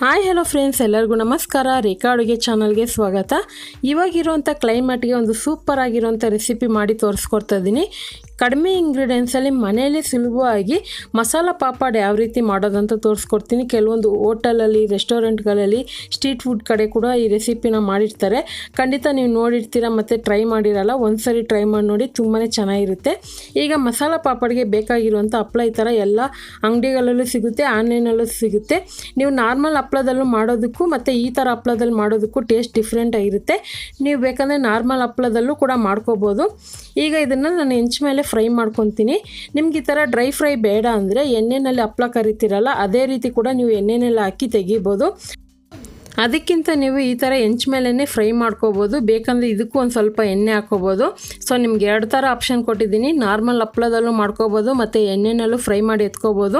Hi hello friends, ಎಲ್ಲರಿಗೂ ನಮಸ್ಕಾರ. ರೇಖಾ ಅಡುಗೆ ಚಾನಲ್ಗೆ ಸ್ವಾಗತ. ಇವಾಗಿರುವಂಥ ಕ್ಲೈಮೇಟ್ಗೆ ಒಂದು ಸೂಪರ್ ಆಗಿರುವಂಥ ರೆಸಿಪಿ ಮಾಡಿ ತೋರಿಸ್ಕೊಡ್ತಾ ಇದ್ದೀನಿ. ಕಡಿಮೆ ಇಂಗ್ರೀಡಿಯೆಂಟ್ಸಲ್ಲಿ ಮನೆಯಲ್ಲಿ ಸುಲಭವಾಗಿ ಮಸಾಲ ಪಾಪಡ್ ಯಾವ ರೀತಿ ಮಾಡೋದಂತ ತೋರಿಸ್ಕೊಡ್ತೀನಿ. ಕೆಲವೊಂದು ಹೋಟೆಲಲ್ಲಿ, ರೆಸ್ಟೋರೆಂಟ್ಗಳಲ್ಲಿ, ಸ್ಟ್ರೀಟ್ ಫುಡ್ ಕಡೆ ಕೂಡ ಈ ರೆಸಿಪಿನ ಮಾಡಿರ್ತಾರೆ. ಖಂಡಿತ ನೀವು ನೋಡಿರ್ತೀರ ಮತ್ತು ಟ್ರೈ ಮಾಡಿರಲ್ಲ. ಒಂದು ಸರಿ ಟ್ರೈ ಮಾಡಿ ನೋಡಿ, ತುಂಬಾ ಚೆನ್ನಾಗಿರುತ್ತೆ. ಈಗ ಮಸಾಲ ಪಾಪಡ್ಗೆ ಬೇಕಾಗಿರುವಂಥ ಹಪ್ಪಳ ಈ ಥರ ಎಲ್ಲ ಅಂಗಡಿಗಳಲ್ಲೂ ಸಿಗುತ್ತೆ, ಆನ್ಲೈನಲ್ಲೂ ಸಿಗುತ್ತೆ. ನೀವು ನಾರ್ಮಲ್ ಹಪ್ಪಳದಲ್ಲೂ ಮಾಡೋದಕ್ಕೂ ಮತ್ತು ಈ ಥರ ಹಪ್ಪಳದಲ್ಲಿ ಮಾಡೋದಕ್ಕೂ ಟೇಸ್ಟ್ ಡಿಫ್ರೆಂಟ್ ಆಗಿರುತ್ತೆ. ನೀವು ಬೇಕಂದರೆ ನಾರ್ಮಲ್ ಹಪ್ಪಳದಲ್ಲೂ ಕೂಡ ಮಾಡ್ಕೋಬೋದು. ಈಗ ಇದನ್ನು ನಾನು ಹೆಂಚು ಮೇಲೆ ಫ್ರೈ ಮಾಡ್ಕೊತೀನಿ. ನಿಮ್ಗೆ ಈ ಥರ ಡ್ರೈ ಫ್ರೈ ಬೇಡ ಅಂದರೆ ಎಣ್ಣೆಯಲ್ಲಿ ಹಪ್ಪಳ ಕರಿತೀರಲ್ಲ, ಅದೇ ರೀತಿ ಕೂಡ ನೀವು ಎಣ್ಣೆಯಲ್ಲಿ ಹಾಕಿ ತೆಗಿಬೋದು. ಅದಕ್ಕಿಂತ ನೀವು ಈ ಥರ ಹೆಂಚು ಮೇಲೇ ಫ್ರೈ ಮಾಡ್ಕೋಬೋದು. ಬೇಕಂದರೆ ಇದಕ್ಕೂ ಒಂದು ಸ್ವಲ್ಪ ಎಣ್ಣೆ ಹಾಕ್ಕೋಬೋದು. ಸೊ ನಿಮ್ಗೆ ಎರಡು ಥರ ಆಪ್ಷನ್ ಕೊಟ್ಟಿದ್ದೀನಿ. ನಾರ್ಮಲ್ ಹಪ್ಪಳದಲ್ಲೂ ಮಾಡ್ಕೋಬೋದು ಮತ್ತು ಎಣ್ಣೆನಲ್ಲೂ ಫ್ರೈ ಮಾಡಿ ಎತ್ಕೋಬೋದು.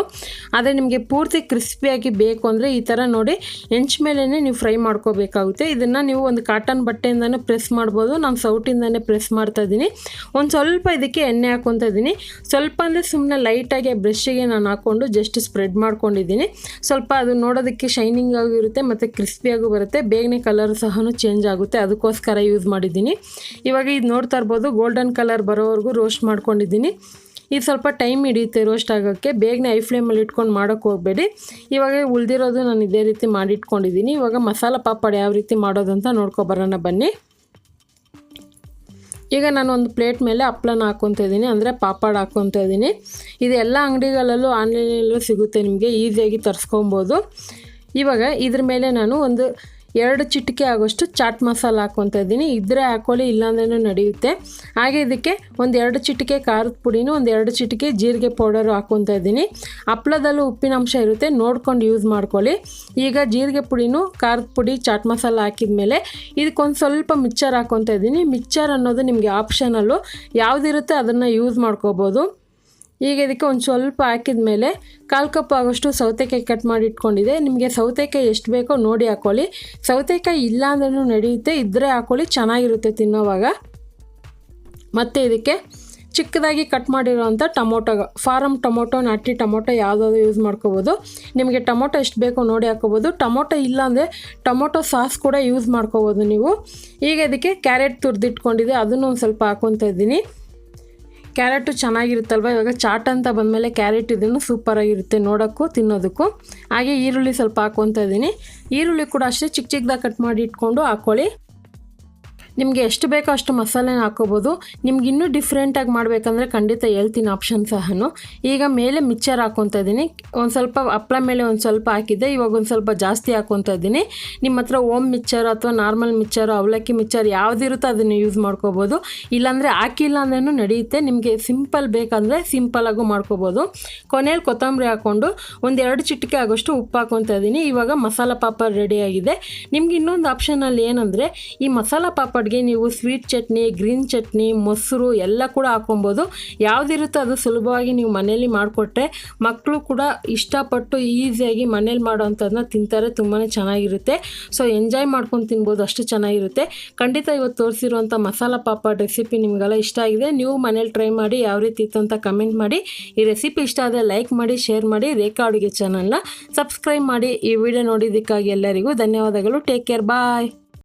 ಆದರೆ ನಿಮಗೆ ಪೂರ್ತಿ ಕ್ರಿಸ್ಪಿಯಾಗಿ ಬೇಕು ಅಂದರೆ ಈ ಥರ ನೋಡಿ ಹೆಂಚು ಮೇಲೇ ನೀವು ಫ್ರೈ ಮಾಡ್ಕೋಬೇಕಾಗುತ್ತೆ. ಇದನ್ನು ನೀವು ಒಂದು ಕಾಟನ್ ಬಟ್ಟೆಯಿಂದನೇ ಪ್ರೆಸ್ ಮಾಡ್ಬೋದು. ನಾನು ಸೌಟಿಂದನೇ ಪ್ರೆಸ್ ಮಾಡ್ತಾಯಿದ್ದೀನಿ. ಒಂದು ಸ್ವಲ್ಪ ಇದಕ್ಕೆ ಎಣ್ಣೆ ಹಾಕ್ಕೊತಾ ಇದ್ದೀನಿ. ಸ್ವಲ್ಪ ಅಂದರೆ ಸುಮ್ಮನೆ ಲೈಟಾಗಿ ಬ್ರಷ್ಗೆ ನಾನು ಹಾಕ್ಕೊಂಡು ಜಸ್ಟ್ ಸ್ಪ್ರೆಡ್ ಮಾಡ್ಕೊಂಡಿದ್ದೀನಿ. ಸ್ವಲ್ಪ ಅದು ನೋಡೋದಕ್ಕೆ ಶೈನಿಂಗ್ ಆಗಿರುತ್ತೆ ಮತ್ತು ಕ್ರಿಸ್ಪಿ ಆಗೂ ಬರುತ್ತೆ. ಬೇಗನೆ ಕಲರ್ ಸಹ ಚೇಂಜ್ ಆಗುತ್ತೆ, ಅದಕ್ಕೋಸ್ಕರ ಯೂಸ್ ಮಾಡಿದ್ದೀನಿ. ಇವಾಗ ಇದು ನೋಡ್ತಾ ಇರ್ಬೋದು, ಗೋಲ್ಡನ್ ಕಲರ್ ಬರೋವರೆಗೂ ರೋಸ್ಟ್ ಮಾಡ್ಕೊಂಡಿದ್ದೀನಿ. ಇದು ಸ್ವಲ್ಪ ಟೈಮ್ ಹಿಡಿಯುತ್ತೆ ರೋಸ್ಟ್ ಆಗೋಕ್ಕೆ. ಬೇಗನೆ ಐ ಫ್ಲೇಮಲ್ಲಿ ಇಟ್ಕೊಂಡು ಮಾಡೋಕ್ಕೆ ಹೋಗಬೇಡಿ. ಇವಾಗ ಉಳಿದಿರೋದು ನಾನು ಇದೇ ರೀತಿ ಮಾಡಿಟ್ಕೊಂಡಿದ್ದೀನಿ. ಇವಾಗ ಮಸಾಲ ಪಾಪಡ್ ಯಾವ ರೀತಿ ಮಾಡೋದು ಅಂತ ನೋಡ್ಕೊಬರೋಣ ಬನ್ನಿ. ಈಗ ನಾನು ಒಂದು ಪ್ಲೇಟ್ ಮೇಲೆ ಹಪ್ಪಳನ ಹಾಕ್ಕೊತಾ ಇದ್ದೀನಿ, ಅಂದರೆ ಪಾಪಡ್ ಹಾಕ್ಕೊತಾ ಇದ್ದೀನಿ. ಇದು ಎಲ್ಲ ಅಂಗಡಿಗಳಲ್ಲೂ ಆನ್ಲೈನಲ್ಲೂ ಸಿಗುತ್ತೆ, ನಿಮಗೆ ಈಸಿಯಾಗಿ ತರಿಸ್ಕೊಬೋದು. ಇವಾಗ ಇದ್ರ ಮೇಲೆ ನಾನು ಒಂದು 2 ಚಿಟಿಕೆ ಆಗೋಷ್ಟು ಚಾಟ್ ಮಸಾಲ ಹಾಕ್ಕೊತಾ ಇದ್ದೀನಿ. ಇದ್ರೆ ಹಾಕ್ಕೊಳ್ಳಿ, ಇಲ್ಲಾಂದ್ರೂ ನಡೆಯುತ್ತೆ. ಹಾಗೆ ಇದಕ್ಕೆ ಒಂದು 2 ಚಿಟಿಕೆ ಖಾರದ ಪುಡಿನೂ, ಒಂದು 2 ಚಿಟಿಕೆ ಜೀರಿಗೆ ಪೌಡರು ಹಾಕ್ಕೊತಾ ಇದ್ದೀನಿ. ಹಪ್ಪಳದಲ್ಲೂ ಉಪ್ಪಿನಂಶ ಇರುತ್ತೆ, ನೋಡ್ಕೊಂಡು ಯೂಸ್ ಮಾಡ್ಕೊಳ್ಳಿ. ಈಗ ಜೀರಿಗೆ ಪುಡಿನೂ, ಖಾರದ ಪುಡಿ, ಚಾಟ್ ಮಸಾಲ ಹಾಕಿದ ಮೇಲೆ ಇದಕ್ಕೊಂದು ಸ್ವಲ್ಪ ಮಿಕ್ಚರ್ ಹಾಕ್ಕೊತಾ ಇದ್ದೀನಿ. ಮಿಕ್ಚರ್ ಅನ್ನೋದು ನಿಮಗೆ ಆಪ್ಷನಲ್ಲು, ಯಾವುದಿರುತ್ತೆ ಅದನ್ನು ಯೂಸ್ ಮಾಡ್ಕೋಬೋದು. ಈಗ ಇದಕ್ಕೆ ಒಂದು ಸ್ವಲ್ಪ ಹಾಕಿದ ಮೇಲೆ 1/4 ಕಪ್ ಆಗೋಷ್ಟು ಸೌತೆಕಾಯಿ ಕಟ್ ಮಾಡಿ ಇಟ್ಕೊಂಡಿದೆ. ನಿಮಗೆ ಸೌತೆಕಾಯಿ ಎಷ್ಟು ಬೇಕೋ ನೋಡಿ ಹಾಕ್ಕೊಳ್ಳಿ. ಸೌತೆಕಾಯಿ ಇಲ್ಲ ಅಂದ್ರೂ ನಡೆಯುತ್ತೆ, ಇದ್ದರೆ ಹಾಕ್ಕೊಳ್ಳಿ, ಚೆನ್ನಾಗಿರುತ್ತೆ ತಿನ್ನೋವಾಗ. ಮತ್ತು ಇದಕ್ಕೆ ಚಿಕ್ಕದಾಗಿ ಕಟ್ ಮಾಡಿರೋವಂಥ ಟೊಮೊಟೊ, ಫಾರಮ್ ಟೊಮೊಟೊ, ನಾಟಿ ಟೊಮೊಟೊ ಯಾವುದಾದ್ರು ಯೂಸ್ ಮಾಡ್ಕೋಬೋದು. ನಿಮಗೆ ಟೊಮೊಟೊ ಎಷ್ಟು ಬೇಕೋ ನೋಡಿ ಹಾಕ್ಕೋಬೋದು. ಟೊಮೊಟೊ ಇಲ್ಲಾಂದರೆ ಟೊಮೊಟೊ ಸಾಸ್ ಕೂಡ ಯೂಸ್ ಮಾಡ್ಕೋಬೋದು ನೀವು. ಈಗ ಇದಕ್ಕೆ ಕ್ಯಾರೆಟ್ ತುರಿದಿಟ್ಕೊಂಡಿದೆ, ಅದನ್ನು ಒಂದು ಸ್ವಲ್ಪ ಹಾಕ್ಕೊತಾ ಇದ್ದೀನಿ. ಕ್ಯಾರೆಟು ಚೆನ್ನಾಗಿರುತ್ತಲ್ವ. ಇವಾಗ ಚಾಟ್ ಅಂತ ಬಂದಮೇಲೆ ಕ್ಯಾರೆಟ್ ಇದನ್ನು ಸೂಪರಾಗಿರುತ್ತೆ ನೋಡೋಕ್ಕೂ ತಿನ್ನೋದಕ್ಕೂ. ಹಾಗೆ ಈರುಳ್ಳಿ ಸ್ವಲ್ಪ ಹಾಕ್ಕೊತಾ ಇದ್ದೀನಿ. ಈರುಳ್ಳಿ ಕೂಡ ಅಷ್ಟೇ ಚಿಕ್ಕ ಚಿಕ್ಕದಾಗಿ ಕಟ್ ಮಾಡಿ ಇಟ್ಕೊಂಡು ಹಾಕ್ಕೊಳ್ಳಿ. ನಿಮಗೆ ಎಷ್ಟು ಬೇಕೋ ಅಷ್ಟು ಮಸಾಲೆನ ಹಾಕ್ಕೋಬೋದು. ನಿಮ್ಗೆ ಇನ್ನೂ ಡಿಫ್ರೆಂಟಾಗಿ ಮಾಡಬೇಕಂದ್ರೆ ಖಂಡಿತ ಹೇಳ್ತೀನಿ ಆಪ್ಷನ್ ಸಹನು. ಈಗ ಮೇಲೆ ಮಿಕ್ಚರ್ ಹಾಕ್ಕೊತಾ ಇದ್ದೀನಿ. ಒಂದು ಸ್ವಲ್ಪ ಹಪ್ಪಳ ಮೇಲೆ ಒಂದು ಸ್ವಲ್ಪ ಹಾಕಿದ್ದೆ, ಇವಾಗ ಒಂದು ಸ್ವಲ್ಪ ಜಾಸ್ತಿ ಹಾಕ್ಕೊತಾ ಇದ್ದೀನಿ. ನಿಮ್ಮ ಹತ್ರ ಓಮ್ ಮಿಕ್ಚರ್ ಅಥವಾ ನಾರ್ಮಲ್ ಮಿಕ್ಚರು, ಅವಲಕ್ಕಿ ಮಿಕ್ಚರ್ ಯಾವುದಿರುತ್ತೋ ಅದನ್ನು ಯೂಸ್ ಮಾಡ್ಕೋಬೋದು. ಇಲ್ಲಾಂದರೆ ಹಾಕಿಲ್ಲ ಅಂದ್ರೂ ನಡೆಯುತ್ತೆ. ನಿಮಗೆ ಸಿಂಪಲ್ ಬೇಕಂದರೆ ಸಿಂಪಲಾಗೂ ಮಾಡ್ಕೋಬೋದು. ಕೊನೆಯಲ್ಲಿ ಕೊತ್ತಂಬರಿ ಹಾಕ್ಕೊಂಡು ಒಂದು 2 ಚಿಟಿಕೆ ಆಗೋಷ್ಟು ಉಪ್ಪು ಹಾಕ್ಕೊತಾ ಇದ್ದೀನಿ. ಇವಾಗ ಮಸಾಲ ಪಾಪಡ್ ರೆಡಿಯಾಗಿದೆ. ನಿಮ್ಗೆ ಇನ್ನೊಂದು ಆಪ್ಷನಲ್ಲಿ ಏನಂದರೆ, ಈ ಮಸಾಲ ಪಾಪಡ್ ನೀವು ಸ್ವೀಟ್ ಚಟ್ನಿ, ಗ್ರೀನ್ ಚಟ್ನಿ, ಮೊಸರು ಎಲ್ಲ ಕೂಡ ಹಾಕೊಬೋದು. ಯಾವುದಿರುತ್ತೋ ಅದು ಸುಲಭವಾಗಿ ನೀವು ಮನೇಲಿ ಮಾಡಿಕೊಟ್ರೆ ಮಕ್ಕಳು ಕೂಡ ಇಷ್ಟಪಟ್ಟು ಈಸಿಯಾಗಿ ಮನೇಲಿ ಮಾಡೋವಂಥದ್ದನ್ನ ತಿಂತಾರೆ. ತುಂಬಾ ಚೆನ್ನಾಗಿರುತ್ತೆ. ಸೊ ಎಂಜಾಯ್ ಮಾಡ್ಕೊಂಡು ತಿನ್ಬೋದು, ಅಷ್ಟು ಚೆನ್ನಾಗಿರುತ್ತೆ. ಖಂಡಿತ ಇವತ್ತು ತೋರಿಸಿರುವಂಥ ಮಸಾಲ ಪಾಪಡ್ ರೆಸಿಪಿ ನಿಮಗೆಲ್ಲ ಇಷ್ಟ ಆಗಿದೆ. ನೀವು ಮನೇಲಿ ಟ್ರೈ ಮಾಡಿ ಯಾವ ರೀತಿ ಇತ್ತು ಅಂತ ಕಮೆಂಟ್ ಮಾಡಿ. ಈ ರೆಸಿಪಿ ಇಷ್ಟ ಆದರೆ ಲೈಕ್ ಮಾಡಿ, ಶೇರ್ ಮಾಡಿ. ರೇಖಾ ಅಡುಗೆ ಚಾನಲ್ನ ಸಬ್ಸ್ಕ್ರೈಬ್ ಮಾಡಿ. ಈ ವಿಡಿಯೋ ನೋಡಿದ್ದಕ್ಕಾಗಿ ಎಲ್ಲರಿಗೂ ಧನ್ಯವಾದಗಳು. ಟೇಕ್ ಕೇರ್, ಬಾಯ್.